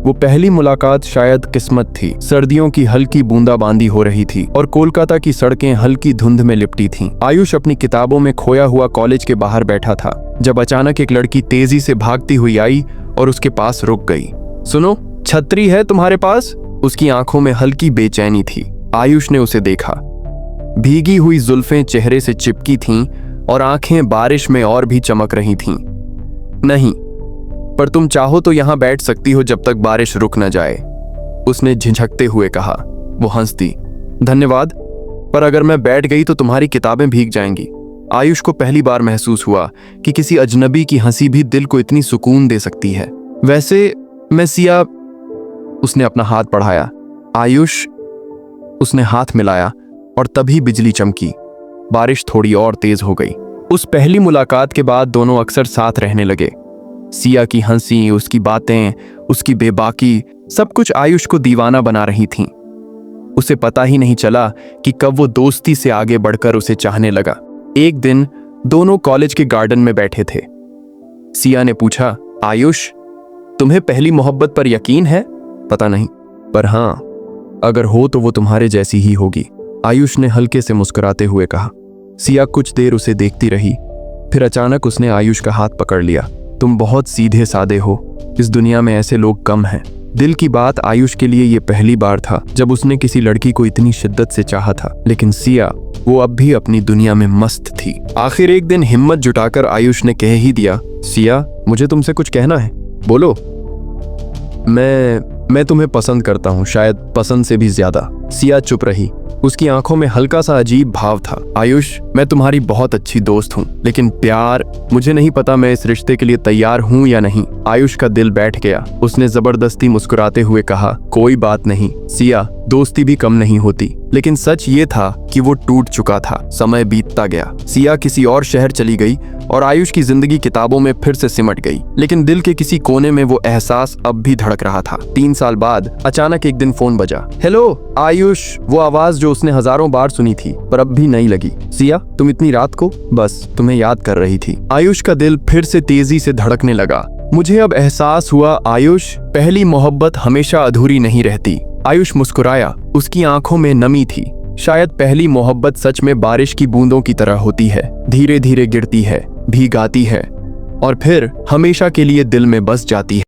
वो पहली मुलाकात शायद किस्मत थी। सर्दियों की हल्की बूंदाबांदी हो रही थी और कोलकाता की सड़कें हल्की धुंध में लिपटी थीं। आयुष अपनी किताबों में खोया हुआ कॉलेज के बाहर बैठा था जब अचानक एक लड़की तेजी से भागती हुई आई और उसके पास रुक गई। सुनो, छतरी है तुम्हारे पास? उसकी आंखों में हल्की बेचैनी थी। आयुष ने उसे देखा। भीगी हुई जुल्फें चेहरे से चिपकी थीं और आंखें बारिश में और भी चमक रही थीं। नहीं, पर तुम चाहो तो यहां बैठ सकती हो जब तक बारिश रुक न जाए, उसने झिझकते हुए कहा। वो हंस दी। धन्यवाद, पर अगर मैं बैठ गई तो तुम्हारी किताबें भीग जाएंगी। आयुष को पहली बार महसूस हुआ कि किसी अजनबी की हंसी भी दिल को इतनी सुकून दे सकती है। वैसे मैं सिया, उसने अपना हाथ बढ़ाया। आयुष, उसने हाथ मिलाया और तभी बिजली चमकी। बारिश थोड़ी और तेज हो गई। उस पहली मुलाकात के बाद दोनों अक्सर साथ रहने लगे। सिया की हंसी, उसकी बातें, उसकी बेबाकी, सब कुछ आयुष को दीवाना बना रही थीं। उसे पता ही नहीं चला कि कब वो दोस्ती से आगे बढ़कर उसे चाहने लगा। एक दिन दोनों कॉलेज के गार्डन में बैठे थे। सिया ने पूछा, आयुष, तुम्हें पहली मोहब्बत पर यकीन है? पता नहीं, पर हाँ, अगर हो तो वो तुम्हारे जैसी ही होगी, आयुष ने हल्के से मुस्कुराते हुए कहा। सिया कुछ देर उसे देखती रही, फिर अचानक उसने आयुष का हाथ पकड़ लिया। तुम बहुत सीधे सादे हो, इस दुनिया में ऐसे लोग कम हैं। दिल की बात, आयुष के लिए ये पहली बार था जब उसने किसी लड़की को इतनी शिद्दत से चाहा था। लेकिन सिया, वो अब भी अपनी दुनिया में मस्त थी। आखिर एक दिन हिम्मत जुटाकर आयुष ने कह ही दिया, सिया, मुझे तुमसे कुछ कहना है। बोलो। मैं तुम्हें पसंद करता हूँ, शायद पसंद से भी ज्यादा। सिया चुप रही। उसकी आंखों में हल्का सा अजीब भाव था। आयुष, मैं तुम्हारी बहुत अच्छी दोस्त हूँ, लेकिन प्यार, मुझे नहीं पता मैं इस रिश्ते के लिए तैयार हूँ या नहीं। आयुष का दिल बैठ गया। उसने जबरदस्ती मुस्कुराते हुए कहा, कोई बात नहीं सिया, दोस्ती भी कम नहीं होती। लेकिन सच ये था कि वो टूट चुका था। समय बीतता गया। सिया किसी और शहर चली गई और आयुष की जिंदगी किताबों में फिर से सिमट गई। लेकिन दिल के किसी कोने में वो एहसास अब भी धड़क रहा था। 3 साल बाद अचानक एक दिन फोन बजा। हेलो आयुष, वो आवाज जो उसने हजारों बार सुनी थी पर अब भी नहीं लगी। सिया, तुम इतनी रात को? बस तुम्हें याद कर रही थी। आयुष का दिल फिर से तेजी से धड़कने लगा। मुझे अब एहसास हुआ आयुष, पहली मोहब्बत हमेशा अधूरी नहीं रहती। आयुष मुस्कुराया। उसकी आंखों में नमी थी। शायद पहली मोहब्बत सच में बारिश की बूंदों की तरह होती है, धीरे धीरे गिरती है, भीगाती है और फिर हमेशा के लिए दिल में बस जाती है।